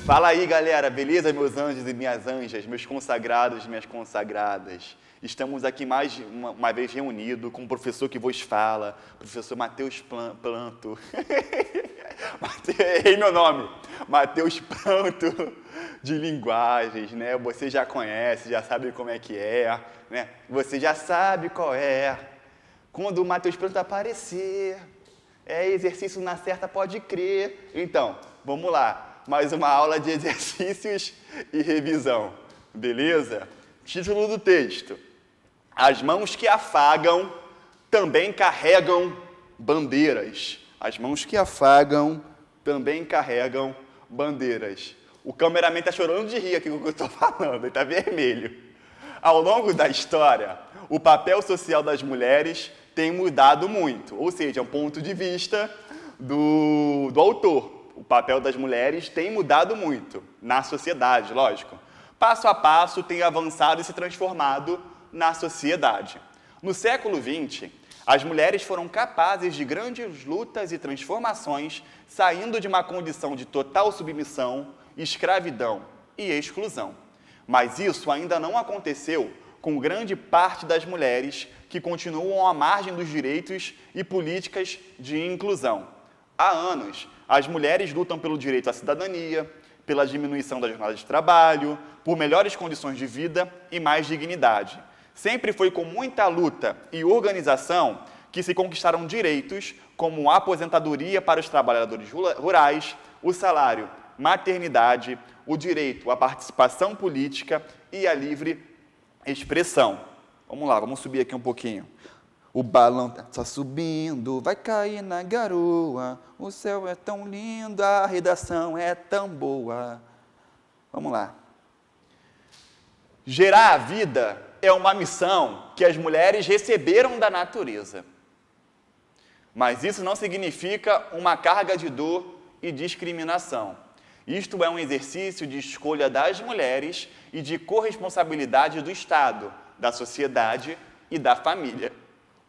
Fala aí, galera, beleza, meus anjos e minhas anjas, meus consagrados e minhas consagradas? Estamos aqui mais uma vez reunidos com o professor que vos fala, professor Matheus Planto. Errei meu nome, Matheus Planto de Linguagens, né? Você já conhece, já sabe como é que é, né? Você já sabe qual é. Quando o Matheus Planto aparecer, exercício na certa, pode crer. Então, vamos lá. Mais uma aula de exercícios e revisão, beleza? Título do texto: As mãos que afagam também carregam bandeiras. As mãos que afagam também carregam bandeiras. O cameraman está chorando de rir aqui com o que eu estou falando, ele está vermelho. Ao longo da história, o papel social das mulheres tem mudado muito, ou seja, é um ponto de vista do autor. O papel das mulheres tem mudado muito na sociedade, lógico. Passo a passo tem avançado e se transformado na sociedade. No século XX, as mulheres foram capazes de grandes lutas e transformações, saindo de uma condição de total submissão, escravidão e exclusão. Mas isso ainda não aconteceu com grande parte das mulheres que continuam à margem dos direitos e políticas de inclusão. Há anos, as mulheres lutam pelo direito à cidadania, pela diminuição da jornada de trabalho, por melhores condições de vida e mais dignidade. Sempre foi com muita luta e organização que se conquistaram direitos como a aposentadoria para os trabalhadores rurais, o salário, maternidade, o direito à participação política e à livre expressão. Vamos lá, vamos subir aqui um pouquinho. O balão está subindo, vai cair na garoa, o céu é tão lindo, a redação é tão boa. Vamos lá. Gerar a vida é uma missão que as mulheres receberam da natureza. Mas isso não significa uma carga de dor e discriminação. Isto é um exercício de escolha das mulheres e de corresponsabilidade do Estado, da sociedade e da família.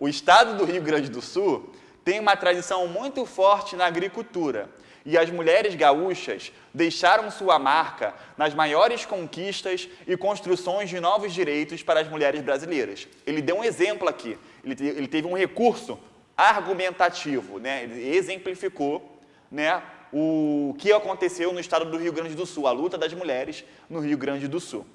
O estado do Rio Grande do Sul tem uma tradição muito forte na agricultura e as mulheres gaúchas deixaram sua marca nas maiores conquistas e construções de novos direitos para as mulheres brasileiras. Ele deu um exemplo aqui, ele teve um recurso argumentativo, né? Ele exemplificou, né, o que aconteceu no estado do Rio Grande do Sul, a luta das mulheres no Rio Grande do Sul.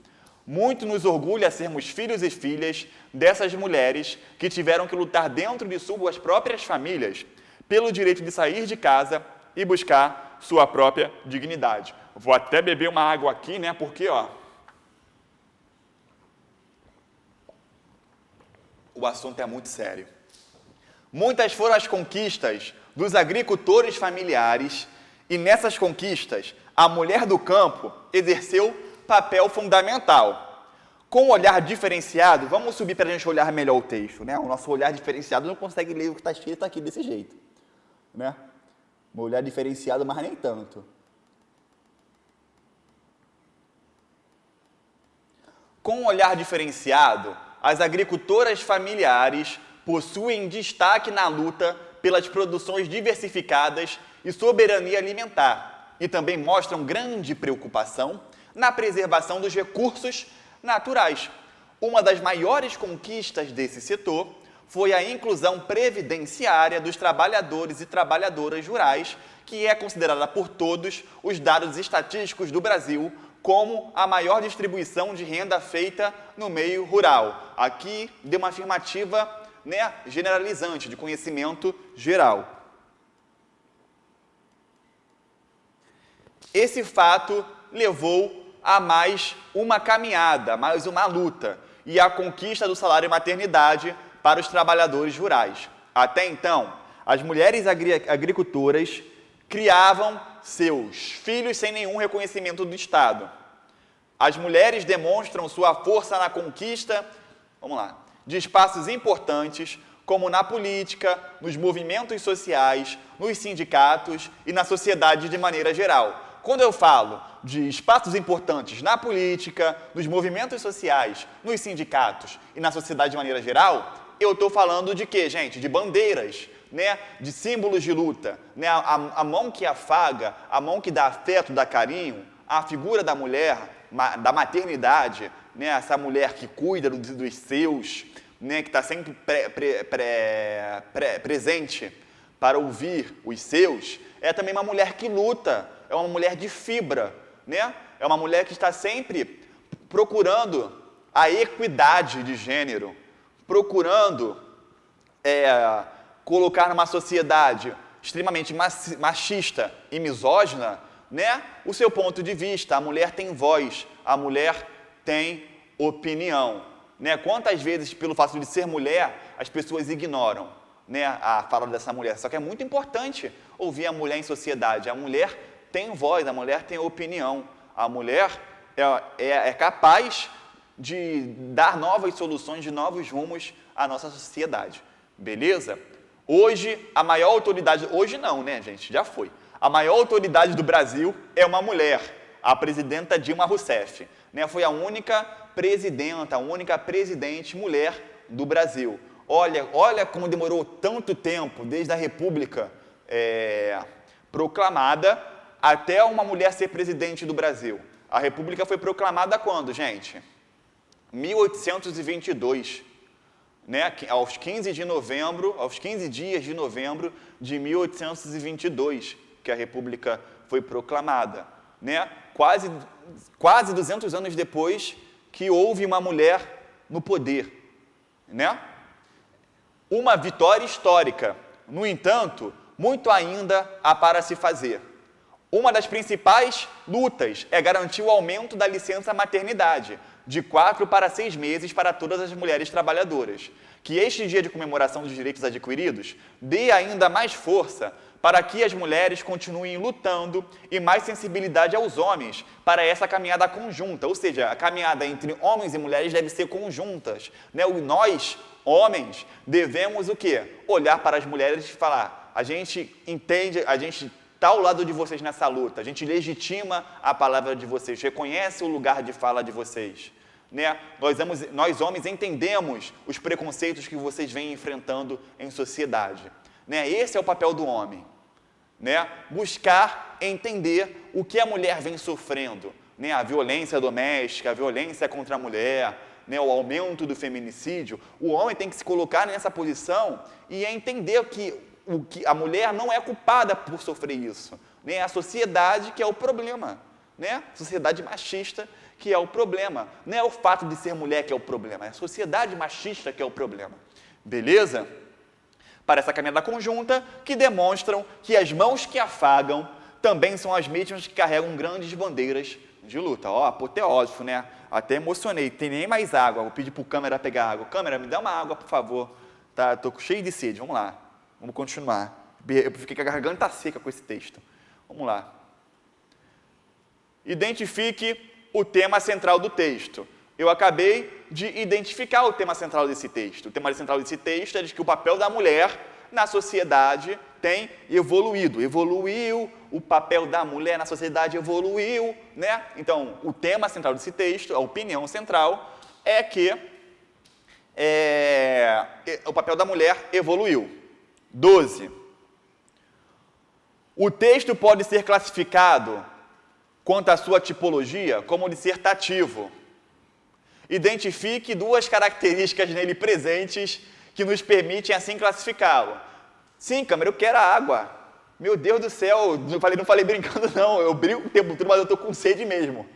Muito nos orgulha sermos filhos e filhas dessas mulheres que tiveram que lutar dentro de suas próprias famílias pelo direito de sair de casa e buscar sua própria dignidade. Vou até beber uma água aqui, né? Porque, o assunto é muito sério. Muitas foram as conquistas dos agricultores familiares e nessas conquistas a mulher do campo exerceu papel fundamental. Com um olhar diferenciado, vamos subir para a gente olhar melhor o texto, né? O nosso olhar diferenciado não consegue ler o que está escrito aqui desse jeito, né? Um olhar diferenciado, mas nem tanto. Com um olhar diferenciado, as agricultoras familiares possuem destaque na luta pelas produções diversificadas e soberania alimentar e também mostram grande preocupação na preservação dos recursos naturais. Uma das maiores conquistas desse setor foi a inclusão previdenciária dos trabalhadores e trabalhadoras rurais, que é considerada por todos os dados estatísticos do Brasil como a maior distribuição de renda feita no meio rural. Aqui deu uma afirmativa, né, generalizante, de conhecimento geral. Esse fato levou a mais uma caminhada, mais uma luta, e a conquista do salário maternidade para os trabalhadores rurais. Até então, as mulheres agricultoras criavam seus filhos sem nenhum reconhecimento do Estado. As mulheres demonstram sua força na conquista, de espaços importantes, como na política, nos movimentos sociais, nos sindicatos e na sociedade de maneira geral. Quando eu falo de espaços importantes na política, nos movimentos sociais, nos sindicatos e na sociedade de maneira geral, eu estou falando de quê, gente? De bandeiras, né? De símbolos de luta, né? A mão que afaga, a mão que dá afeto, dá carinho, a figura da mulher, da maternidade, né, essa mulher que cuida dos seus, né, que está sempre presente para ouvir os seus, é também uma mulher que luta, é uma mulher de fibra, né? É uma mulher que está sempre procurando a equidade de gênero, procurando colocar numa sociedade extremamente machista e misógina, né, o seu ponto de vista. A mulher tem voz, a mulher tem opinião, né? Quantas vezes, pelo fato de ser mulher, as pessoas ignoram, né, a fala dessa mulher? Só que é muito importante ouvir a mulher em sociedade. A mulher tem voz, a mulher tem opinião. A mulher é capaz de dar novas soluções, de novos rumos à nossa sociedade. Beleza? Hoje, a maior autoridade... Hoje não, né, gente? Já foi. A maior autoridade do Brasil é uma mulher, a presidenta Dilma Rousseff, né? Foi a única presidenta, a única presidente mulher do Brasil. Olha como demorou tanto tempo, desde a República proclamada, até uma mulher ser presidente do Brasil. A República foi proclamada quando, gente? 1822, né? Aos 15 dias de novembro de 1822, que a República foi proclamada, né? Quase 200 anos depois que houve uma mulher no poder, né? Uma vitória histórica. No entanto, muito ainda há para se fazer. Uma das principais lutas é garantir o aumento da licença maternidade, de 4 para 6 meses para todas as mulheres trabalhadoras. Que este dia de comemoração dos direitos adquiridos dê ainda mais força para que as mulheres continuem lutando e mais sensibilidade aos homens para essa caminhada conjunta. Ou seja, a caminhada entre homens e mulheres deve ser conjuntas, né? Nós, homens, devemos o quê? Olhar para as mulheres e falar: a gente entende, a gente está ao lado de vocês nessa luta, a gente legitima a palavra de vocês, reconhece o lugar de fala de vocês, né? Nós homens entendemos os preconceitos que vocês vêm enfrentando em sociedade, né? Esse é o papel do homem, né? Buscar entender o que a mulher vem sofrendo, né? A violência doméstica, a violência contra a mulher, né? O aumento do feminicídio. O homem tem que se colocar nessa posição e entender que a mulher não é culpada por sofrer isso, né? É a sociedade que é o problema, né? A sociedade machista que é o problema. Não é o fato de ser mulher que é o problema, é a sociedade machista que é o problema. Beleza? Para essa caminhada conjunta, que demonstram que as mãos que afagam também são as mesmas que carregam grandes bandeiras de luta. Ó, apoteótico, né? Até emocionei. Tem nem mais água. Vou pedir para o câmera pegar água. Câmera, me dá uma água, por favor. Tá, estou cheio de sede. Vamos lá. Vamos continuar. Eu fiquei com a garganta seca com esse texto. Vamos lá. Identifique o tema central do texto. Eu acabei de identificar o tema central desse texto. O tema central desse texto é de que o papel da mulher na sociedade tem evoluído. Evoluiu, o papel da mulher na sociedade evoluiu, né? Então, o tema central desse texto, a opinião central, é que o papel da mulher evoluiu. 12. O texto pode ser classificado, quanto à sua tipologia, como dissertativo. Identifique 2 características nele presentes que nos permitem assim classificá-lo. Sim, câmera, eu quero a água. Meu Deus do céu, não falei brincando não, eu brinco o tempo todo, mas eu estou com sede mesmo.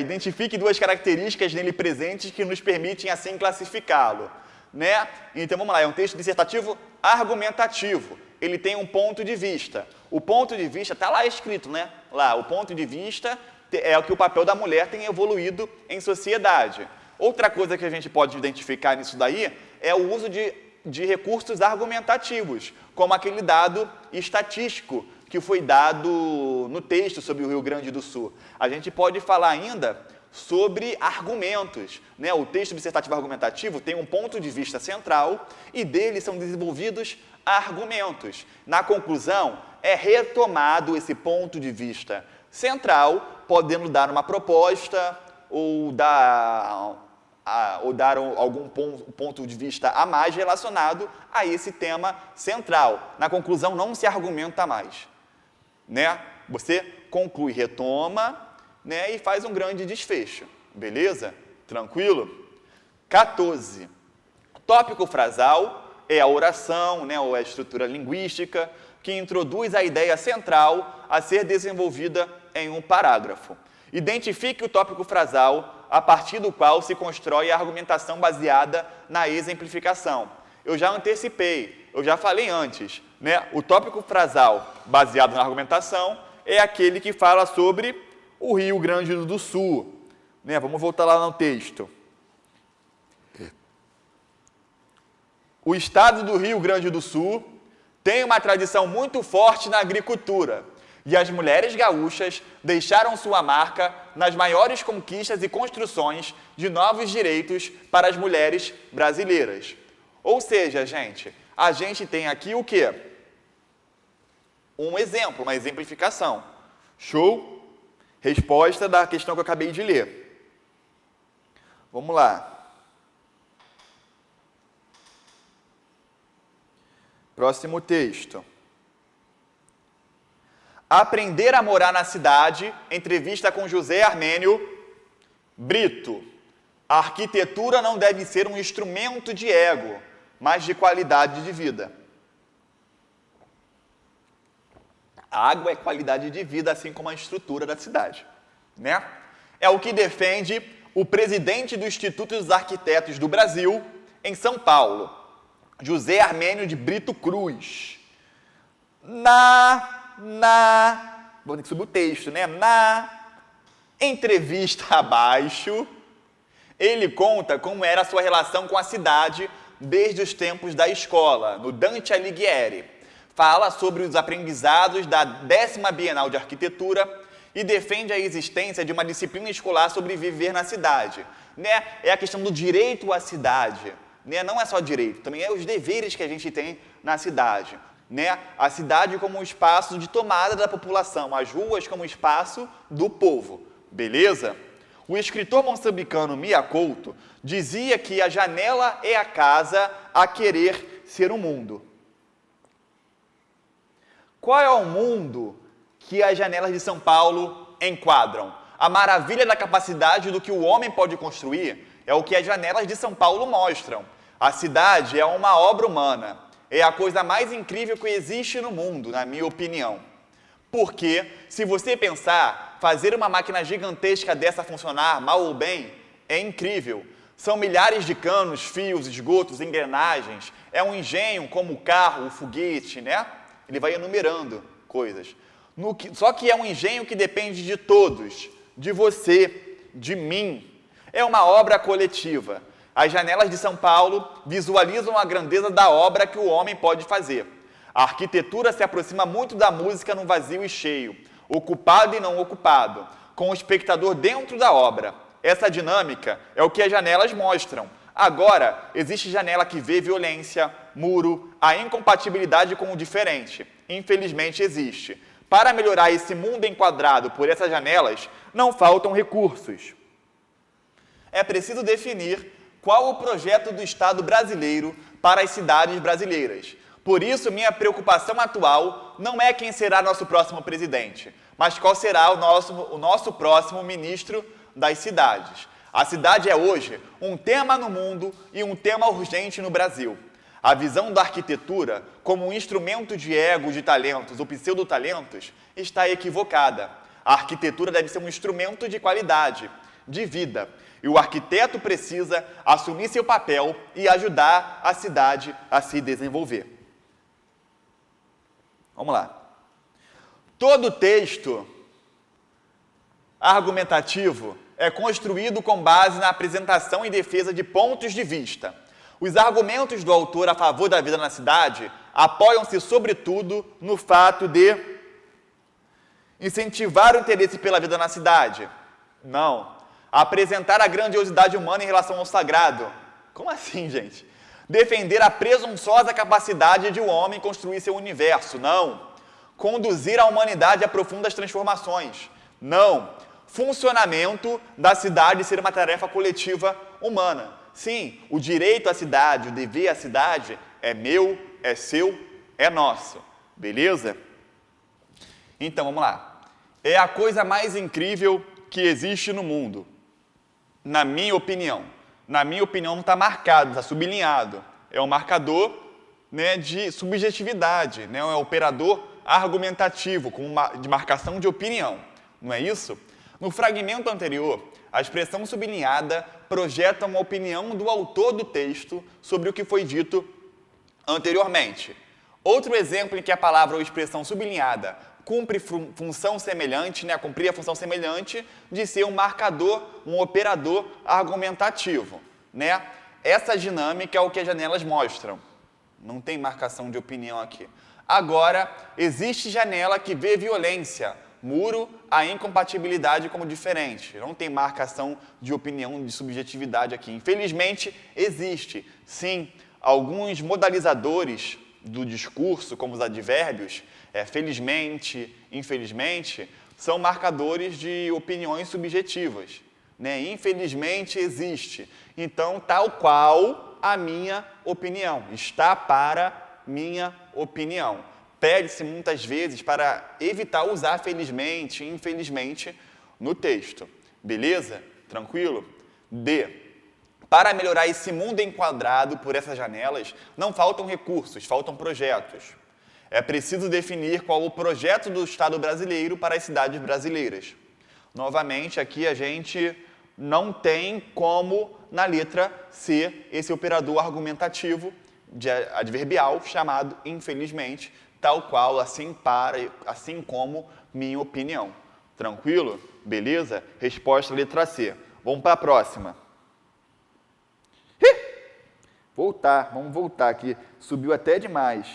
Identifique 2 características nele presentes que nos permitem assim classificá-lo, né? Então vamos lá, é um texto dissertativo argumentativo. Ele tem um ponto de vista. O ponto de vista está lá escrito, né? Lá, o ponto de vista é o que o papel da mulher tem evoluído em sociedade. Outra coisa que a gente pode identificar nisso daí é o uso de recursos argumentativos, como aquele dado estatístico que foi dado no texto sobre o Rio Grande do Sul. A gente pode falar ainda sobre argumentos, né? O texto dissertativo argumentativo tem um ponto de vista central e dele são desenvolvidos argumentos. Na conclusão, é retomado esse ponto de vista central, podendo dar uma proposta ou dar algum ponto de vista a mais relacionado a esse tema central. Na conclusão, não se argumenta mais, né? Você conclui, retoma, né, e faz um grande desfecho. Beleza? Tranquilo? 14. Tópico frasal é a oração, né, ou a estrutura linguística, que introduz a ideia central a ser desenvolvida em um parágrafo. Identifique o tópico frasal a partir do qual se constrói a argumentação baseada na exemplificação. Eu já antecipei, eu já falei antes, né? O tópico frasal baseado na argumentação é aquele que fala sobre o Rio Grande do Sul, né? Vamos voltar lá no texto. O estado do Rio Grande do Sul tem uma tradição muito forte na agricultura e as mulheres gaúchas deixaram sua marca nas maiores conquistas e construções de novos direitos para as mulheres brasileiras. Ou seja, gente, a gente tem aqui o quê? Um exemplo, uma exemplificação. Show? Resposta da questão que eu acabei de ler. Vamos lá. Próximo texto. Aprender a morar na cidade, entrevista com José Armênio Brito. A arquitetura não deve ser um instrumento de ego, mas de qualidade de vida. A água é qualidade de vida, assim como a estrutura da cidade, né? É o que defende o presidente do Instituto dos Arquitetos do Brasil, em São Paulo, José Armênio de Brito Cruz. Vou ter que subir o texto, né? Na entrevista abaixo, ele conta como era a sua relação com a cidade desde os tempos da escola, no Dante Alighieri. Fala sobre os aprendizados da 10ª Bienal de Arquitetura e defende a existência de uma disciplina escolar sobre viver na cidade, né? É a questão do direito à cidade, né? Não é só direito, também é os deveres que a gente tem na cidade, né? A cidade como um espaço de tomada da população, as ruas como espaço do povo, beleza? O escritor moçambicano Mia Couto dizia que a janela é a casa a querer ser o mundo. Qual é o mundo que as janelas de São Paulo enquadram? A maravilha da capacidade do que o homem pode construir é o que as janelas de São Paulo mostram. A cidade é uma obra humana. É a coisa mais incrível que existe no mundo, na minha opinião. Porque, se você pensar, fazer uma máquina gigantesca dessa funcionar, mal ou bem, é incrível. São milhares de canos, fios, esgotos, engrenagens. É um engenho como o carro, o foguete, né? Ele vai enumerando coisas. Só que é um engenho que depende de todos, de você, de mim. É uma obra coletiva. As janelas de São Paulo visualizam a grandeza da obra que o homem pode fazer. A arquitetura se aproxima muito da música no vazio e cheio, ocupado e não ocupado, com o espectador dentro da obra. Essa dinâmica é o que as janelas mostram. Agora, existe janela que vê violência, muro, a incompatibilidade com o diferente. Infelizmente existe. Para melhorar esse mundo enquadrado por essas janelas, não faltam recursos. É preciso definir qual o projeto do Estado brasileiro para as cidades brasileiras. Por isso, minha preocupação atual não é quem será nosso próximo presidente, mas qual será o nosso próximo ministro das cidades. A cidade é hoje um tema no mundo e um tema urgente no Brasil. A visão da arquitetura como um instrumento de ego, de talentos ou pseudotalentos está equivocada. A arquitetura deve ser um instrumento de qualidade, de vida. E o arquiteto precisa assumir seu papel e ajudar a cidade a se desenvolver. Vamos lá. Todo texto argumentativo é construído com base na apresentação e defesa de pontos de vista. Os argumentos do autor a favor da vida na cidade apoiam-se, sobretudo, no fato de incentivar o interesse pela vida na cidade. Não. Apresentar a grandiosidade humana em relação ao sagrado. Como assim, gente? Defender a presunçosa capacidade de um homem construir seu universo. Não. Conduzir a humanidade a profundas transformações. Não. Funcionamento da cidade ser uma tarefa coletiva humana. Sim, o direito à cidade, o dever à cidade é meu, é seu, é nosso. Beleza? Então, vamos lá. é a coisa mais incrível que existe no mundo, na minha opinião. Na minha opinião não está marcado, está sublinhado. É um marcador, né, de subjetividade, né, é um operador argumentativo, de marcação de opinião. Não é isso? No fragmento anterior, a expressão sublinhada projeta uma opinião do autor do texto sobre o que foi dito anteriormente. Outro exemplo em que a palavra ou expressão sublinhada cumpre função semelhante, né, cumprir a função semelhante de ser um marcador, um operador argumentativo, né? Essa dinâmica é o que as janelas mostram. Não tem marcação de opinião aqui. Agora, existe janela que vê violência, muro, a incompatibilidade como diferente. Não tem marcação de opinião, de subjetividade aqui. Infelizmente, existe, sim, alguns modalizadores do discurso, como os advérbios, felizmente, infelizmente, são marcadores de opiniões subjetivas, né? Infelizmente existe. Então, tal qual a minha opinião, está para minha opinião. Pede-se muitas vezes para evitar usar felizmente e infelizmente no texto. Beleza? Tranquilo? D. Para melhorar esse mundo enquadrado por essas janelas, não faltam recursos, faltam projetos. É preciso definir qual o projeto do Estado brasileiro para as cidades brasileiras. Novamente, aqui a gente não tem como, na letra C, esse operador argumentativo adverbial chamado infelizmente, tal qual, assim como minha opinião. Tranquilo? Beleza? Resposta letra C. Vamos para a próxima. Vamos voltar aqui. Subiu até demais.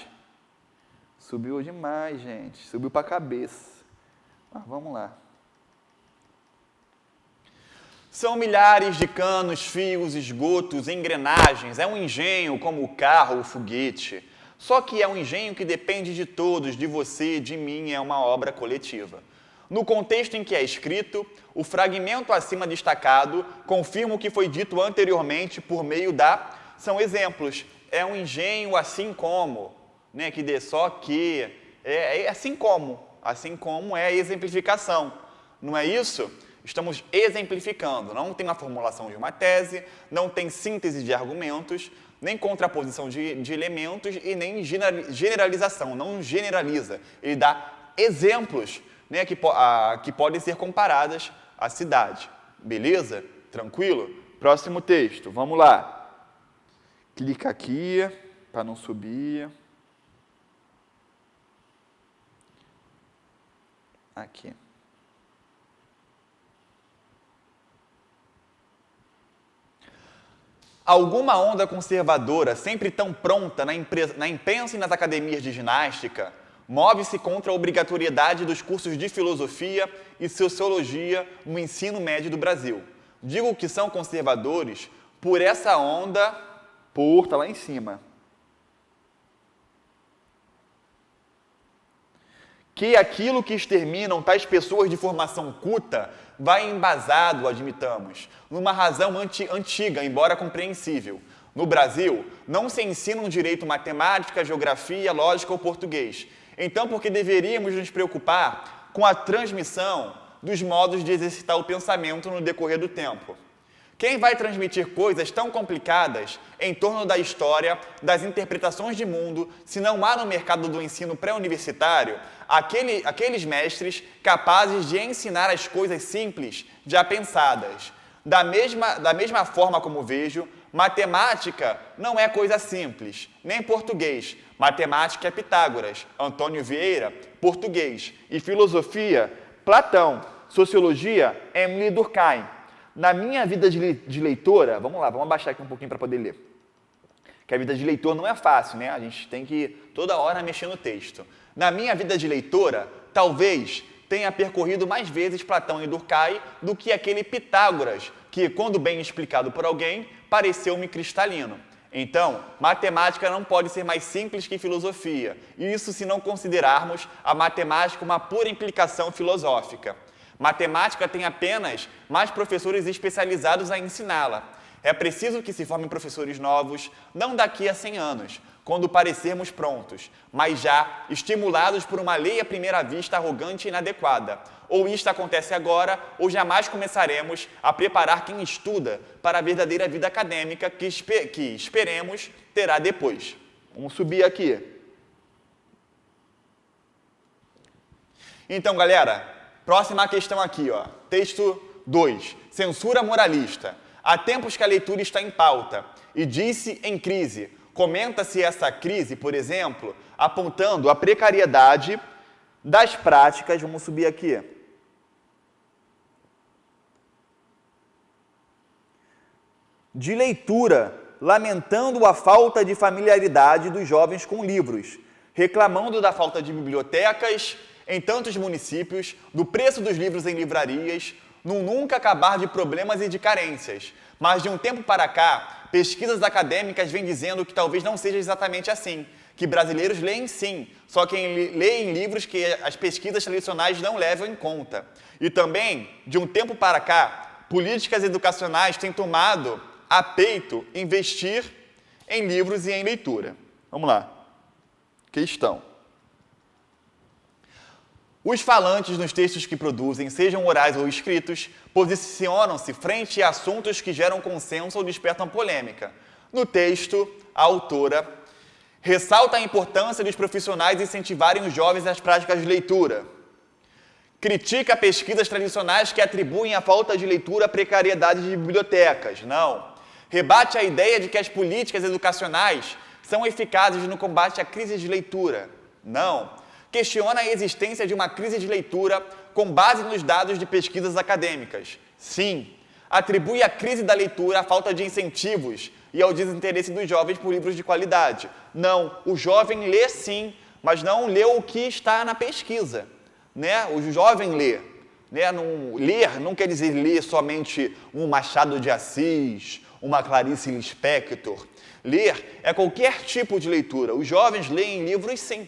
Subiu demais, gente. Subiu para a cabeça. Mas vamos lá. São milhares de canos, fios, esgotos, engrenagens. É um engenho como o carro, o foguete. Só que é um engenho que depende de todos, de você, de mim, é uma obra coletiva. No contexto em que é escrito, o fragmento acima destacado confirma o que foi dito anteriormente por meio da... São exemplos. É um engenho assim como, né, que dê só que, é assim como é a exemplificação. Não é isso? Estamos exemplificando. Não tem uma formulação de uma tese, não tem síntese de argumentos, nem contraposição de elementos e nem generalização. Não generaliza. Ele dá exemplos, né, que podem ser comparadas à cidade. Beleza? Tranquilo? Próximo texto. Vamos lá. Clica aqui para não subir. Aqui. Alguma onda conservadora, sempre tão pronta na imprensa e nas academias de ginástica, move-se contra a obrigatoriedade dos cursos de filosofia e sociologia no ensino médio do Brasil. Digo que são conservadores por essa onda, tá lá em cima. Que aquilo que exterminam tais pessoas de formação culta vai embasado, admitamos, numa razão antiga, embora compreensível. No Brasil, não se ensinam direito matemática, geografia, lógica ou português. Então, por que deveríamos nos preocupar com a transmissão dos modos de exercitar o pensamento no decorrer do tempo? Quem vai transmitir coisas tão complicadas em torno da história, das interpretações de mundo, se não há no mercado do ensino pré-universitário aqueles mestres capazes de ensinar as coisas simples, já pensadas? Da mesma forma como vejo, matemática não é coisa simples, nem português. Matemática é Pitágoras, Antônio Vieira, português. E filosofia, Platão. Sociologia, Emile Durkheim. Na minha vida de leitora, vamos lá, vamos abaixar aqui um pouquinho para poder ler. Que a vida de leitor não é fácil, né? A gente tem que toda hora mexer no texto. Na minha vida de leitora, talvez tenha percorrido mais vezes Platão e Durkheim do que aquele Pitágoras, que, quando bem explicado por alguém, pareceu-me cristalino. Então, matemática não pode ser mais simples que filosofia. Isso se não considerarmos a matemática uma pura implicação filosófica. Matemática tem apenas mais professores especializados a ensiná-la. É preciso que se formem professores novos, não daqui a 100 anos, quando parecermos prontos, mas já estimulados por uma lei à primeira vista arrogante e inadequada. Ou isto acontece agora, ou jamais começaremos a preparar quem estuda para a verdadeira vida acadêmica que esperemos terá depois. Vamos subir aqui. Então, galera, próxima questão aqui, ó. Texto 2. Censura moralista. Há tempos que a leitura está em pauta e diz-se em crise. Comenta-se essa crise, por exemplo, apontando a precariedade das práticas, vamos subir aqui, de leitura, lamentando a falta de familiaridade dos jovens com livros, reclamando da falta de bibliotecas em tantos municípios, do preço dos livros em livrarias, num nunca acabar de problemas e de carências. Mas de um tempo para cá, pesquisas acadêmicas vêm dizendo que talvez não seja exatamente assim, que brasileiros leem sim, só que leem livros que as pesquisas tradicionais não levam em conta. E também, de um tempo para cá, políticas educacionais têm tomado a peito investir em livros e em leitura. Vamos lá. Questão. Os falantes nos textos que produzem, sejam orais ou escritos, posicionam-se frente a assuntos que geram consenso ou despertam polêmica. No texto, a autora ressalta a importância dos profissionais incentivarem os jovens às práticas de leitura. Critica pesquisas tradicionais que atribuem a falta de leitura à precariedade de bibliotecas. Não. Rebate a ideia de que as políticas educacionais são eficazes no combate à crise de leitura. Não. Questiona a existência de uma crise de leitura com base nos dados de pesquisas acadêmicas. Sim. Atribui a crise da leitura à falta de incentivos e ao desinteresse dos jovens por livros de qualidade. Não. O jovem lê sim, mas não lê o que está na pesquisa. Né? O jovem lê. Né? Ler não quer dizer ler somente um Machado de Assis, uma Clarice Lispector. Ler é qualquer tipo de leitura. Os jovens leem livros sim.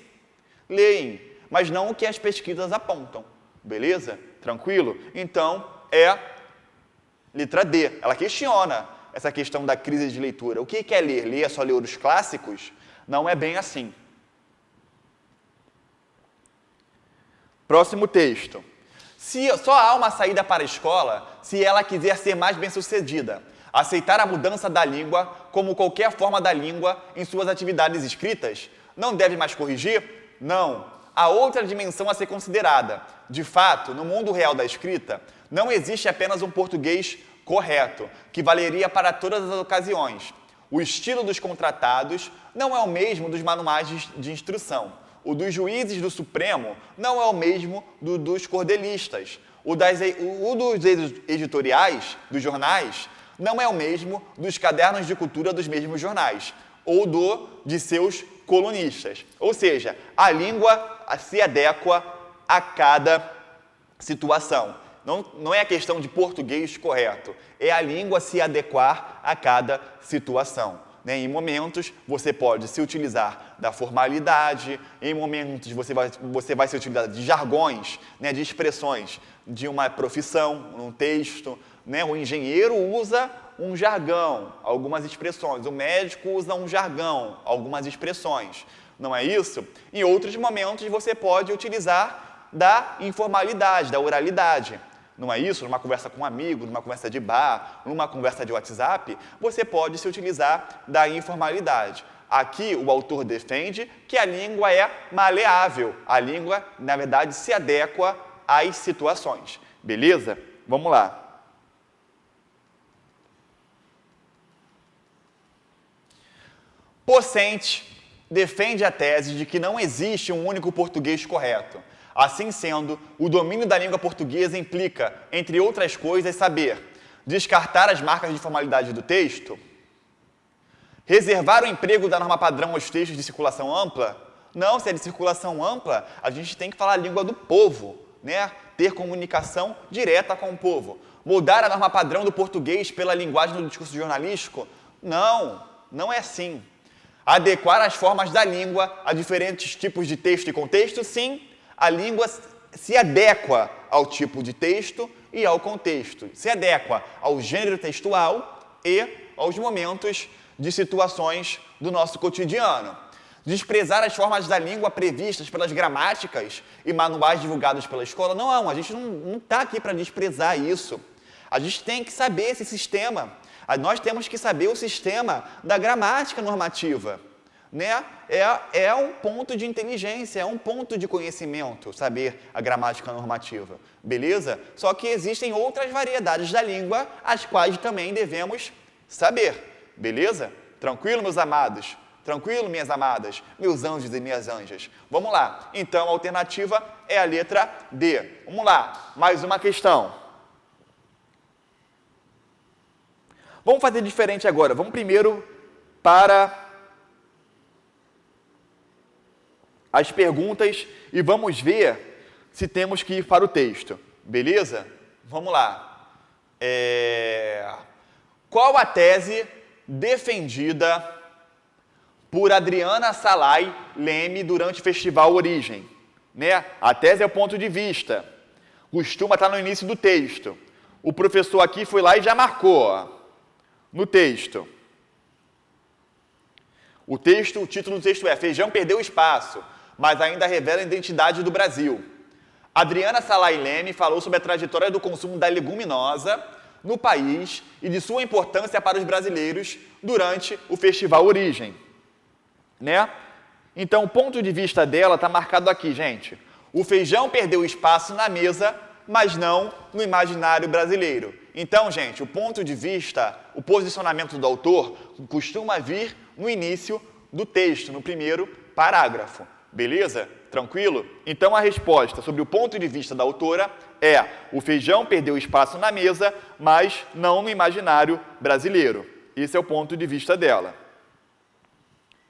Leem, mas não o que as pesquisas apontam. Beleza? Tranquilo? Então, é letra D. Ela questiona essa questão da crise de leitura. O que é ler? Ler é só ler os clássicos? Não é bem assim. Próximo texto. Só há uma saída para a escola se ela quiser ser mais bem-sucedida. Aceitar a mudança da língua como qualquer forma da língua em suas atividades escritas. Não deve mais corrigir? Não. Há outra dimensão a ser considerada. De fato, no mundo real da escrita, não existe apenas um português correto, que valeria para todas as ocasiões. O estilo dos contratados não é o mesmo dos manuais de instrução. O dos juízes do Supremo não é o mesmo dos cordelistas. O dos editoriais, dos jornais, não é o mesmo dos cadernos de cultura dos mesmos jornais, ou de seus colunistas. Ou seja, a língua se adequa a cada situação. Não é a questão de português correto, é a língua se adequar a cada situação. Né? Em momentos, você pode se utilizar da formalidade, em momentos você vai se utilizar de jargões, né? De expressões de uma profissão, um texto. Né? O engenheiro usa um jargão, algumas expressões. O médico usa um jargão, algumas expressões. Não é isso? Em outros momentos, você pode utilizar da informalidade, da oralidade. Não é isso? Numa conversa com um amigo, numa conversa de bar, numa conversa de WhatsApp, você pode se utilizar da informalidade. Aqui, o autor defende que a língua é maleável. A língua, na verdade, se adequa às situações. Beleza? Vamos lá. Pocente defende a tese de que não existe um único português correto. Assim sendo, o domínio da língua portuguesa implica, entre outras coisas, saber descartar as marcas de formalidade do texto, reservar o emprego da norma padrão aos textos de circulação ampla. Não, se é de circulação ampla, a gente tem que falar a língua do povo, né? Ter comunicação direta com o povo. Mudar a norma padrão do português pela linguagem do discurso jornalístico? Não é assim. Adequar as formas da língua a diferentes tipos de texto e contexto? Sim, a língua se adequa ao tipo de texto e ao contexto. Se adequa ao gênero textual e aos momentos de situações do nosso cotidiano. Desprezar as formas da língua previstas pelas gramáticas e manuais divulgados pela escola, não, a gente não está aqui para desprezar isso. A gente tem que saber esse sistema. Nós temos que saber o sistema da gramática normativa. Né? É um ponto de inteligência, é um ponto de conhecimento, saber a gramática normativa. Beleza? Só que existem outras variedades da língua, as quais também devemos saber. Beleza? Tranquilo, meus amados? Tranquilo, minhas amadas? Meus anjos e minhas anjas? Vamos lá. Então, a alternativa é a letra D. Vamos lá. Mais uma questão. Vamos fazer diferente agora. Vamos primeiro para as perguntas e vamos ver se temos que ir para o texto. Beleza? Vamos lá. Qual a tese defendida por Adriana Salai Leme durante o Festival Origem? Né? A tese é o ponto de vista. Costuma estar no início do texto. O professor aqui foi lá e já marcou, ó, no texto. O título do texto é Feijão perdeu espaço, mas ainda revela a identidade do Brasil. Adriana Salai Leme falou sobre a trajetória do consumo da leguminosa no país e de sua importância para os brasileiros durante o Festival Origem. Né? Então, o ponto de vista dela está marcado aqui, gente. O feijão perdeu espaço na mesa, mas não no imaginário brasileiro. Então, gente, o ponto de vista, o posicionamento do autor costuma vir no início do texto, no primeiro parágrafo. Beleza? Tranquilo? Então, a resposta sobre o ponto de vista da autora é: o feijão perdeu espaço na mesa, mas não no imaginário brasileiro. Esse é o ponto de vista dela.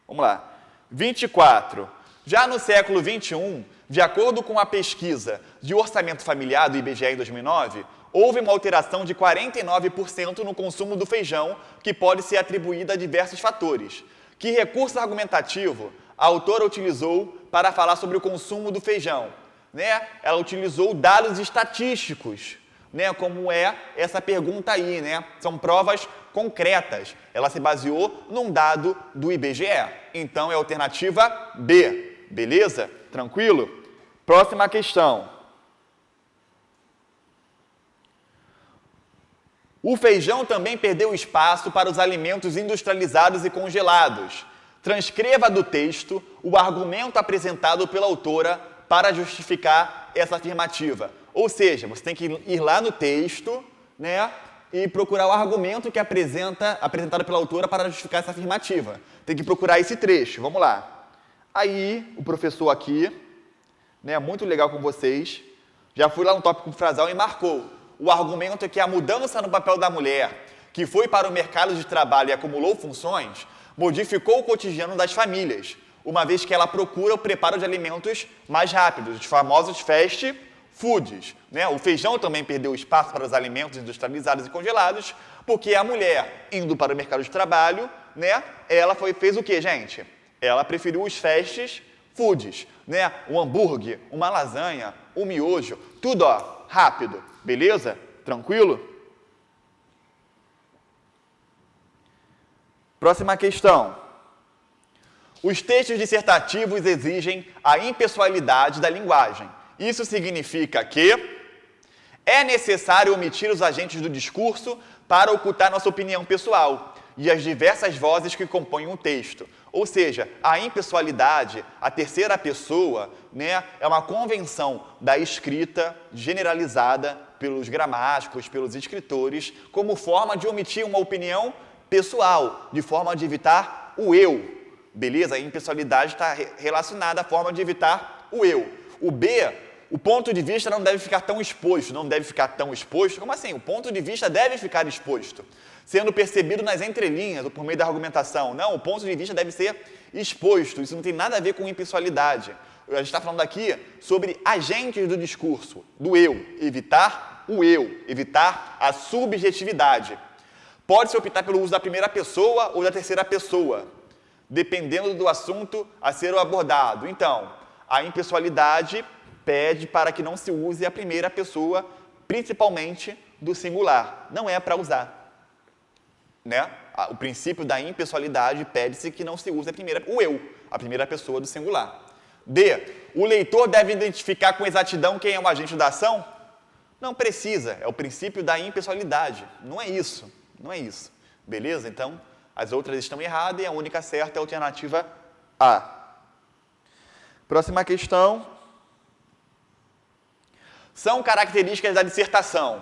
Vamos lá. 24. Já no século XXI, de acordo com a pesquisa de orçamento familiar do IBGE em 2009, houve uma alteração de 49% no consumo do feijão, que pode ser atribuída a diversos fatores. Que recurso argumentativo a autora utilizou para falar sobre o consumo do feijão? Né? Ela utilizou dados estatísticos, né? Como é essa pergunta aí, né? São provas concretas. Ela se baseou num dado do IBGE. Então, é a alternativa B. Beleza? Tranquilo? Próxima questão. O feijão também perdeu espaço para os alimentos industrializados e congelados. Transcreva do texto o argumento apresentado pela autora para justificar essa afirmativa. Ou seja, você tem que ir lá no texto, né, e procurar o argumento que apresentado pela autora para justificar essa afirmativa. Tem que procurar esse trecho. Vamos lá. Aí, o professor aqui, né, muito legal com vocês, já foi lá no tópico frasal e marcou. O argumento é que a mudança no papel da mulher, que foi para o mercado de trabalho e acumulou funções, modificou o cotidiano das famílias, uma vez que ela procura o preparo de alimentos mais rápidos, os famosos fast foods. Né? O feijão também perdeu espaço para os alimentos industrializados e congelados, porque a mulher, indo para o mercado de trabalho, né, ela fez o quê, gente? Ela preferiu os fast foods, né? Um hambúrguer, uma lasanha, um miojo, tudo ó, rápido. Beleza? Tranquilo? Próxima questão. Os textos dissertativos exigem a impessoalidade da linguagem. Isso significa que é necessário omitir os agentes do discurso para ocultar nossa opinião pessoal e as diversas vozes que compõem um texto. Ou seja, a impessoalidade, a terceira pessoa, né, é uma convenção da escrita generalizada pelos gramáticos, pelos escritores, como forma de omitir uma opinião pessoal, de forma de evitar o eu. Beleza? A impessoalidade está relacionada à forma de evitar o eu. O B, o ponto de vista não deve ficar tão exposto. Não deve ficar tão exposto? Como assim? O ponto de vista deve ficar exposto, sendo percebido nas entrelinhas ou por meio da argumentação. Não, o ponto de vista deve ser exposto. Isso não tem nada a ver com impessoalidade. A gente está falando aqui sobre agentes do discurso, do eu. Evitar o eu, evitar a subjetividade. Pode-se optar pelo uso da primeira pessoa ou da terceira pessoa, dependendo do assunto a ser abordado. Então, a impessoalidade pede para que não se use a primeira pessoa, principalmente do singular. Não é para usar. Né? O princípio da impessoalidade pede-se que não se use o eu, a primeira pessoa do singular. D. O leitor deve identificar com exatidão quem é o agente da ação? Não precisa, é o princípio da impessoalidade. Não é isso, não é isso. Beleza? Então, as outras estão erradas e a única certa é a alternativa A. Próxima questão. São características da dissertação: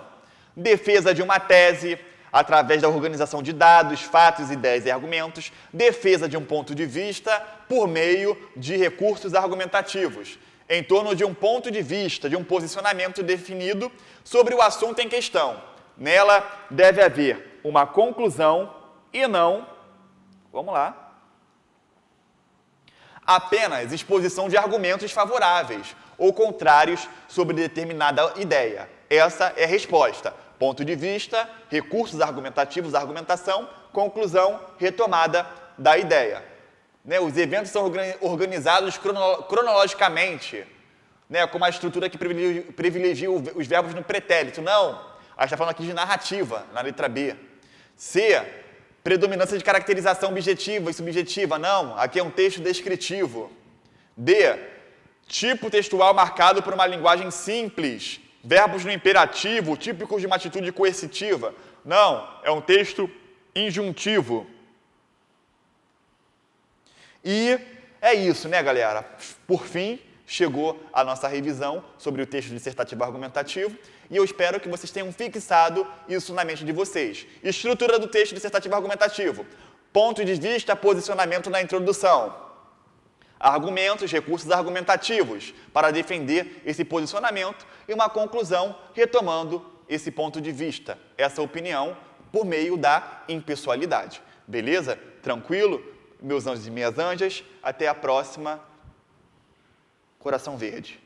defesa de uma tese, através da organização de dados, fatos, ideias e argumentos, defesa de um ponto de vista por meio de recursos argumentativos, em torno de um ponto de vista, de um posicionamento definido sobre o assunto em questão. Nela deve haver uma conclusão e não, vamos lá, apenas exposição de argumentos favoráveis ou contrários sobre determinada ideia. Essa é a resposta. Ponto de vista, recursos argumentativos, argumentação, conclusão, retomada da ideia. Os eventos são organizados cronologicamente, com uma estrutura que privilegia os verbos no pretérito. Não, a gente está falando aqui de narrativa, na letra B. C, predominância de caracterização objetiva e subjetiva. Não, aqui é um texto descritivo. D, tipo textual marcado por uma linguagem simples, verbos no imperativo, típicos de uma atitude coercitiva. Não, é um texto injuntivo. E é isso, né, galera? Por fim, chegou a nossa revisão sobre o texto dissertativo argumentativo e eu espero que vocês tenham fixado isso na mente de vocês. Estrutura do texto dissertativo argumentativo. Ponto de vista, posicionamento na introdução. Argumentos, recursos argumentativos para defender esse posicionamento e uma conclusão retomando esse ponto de vista, essa opinião, por meio da impessoalidade. Beleza? Tranquilo? Meus anjos e minhas anjas, até a próxima. Coração Verde.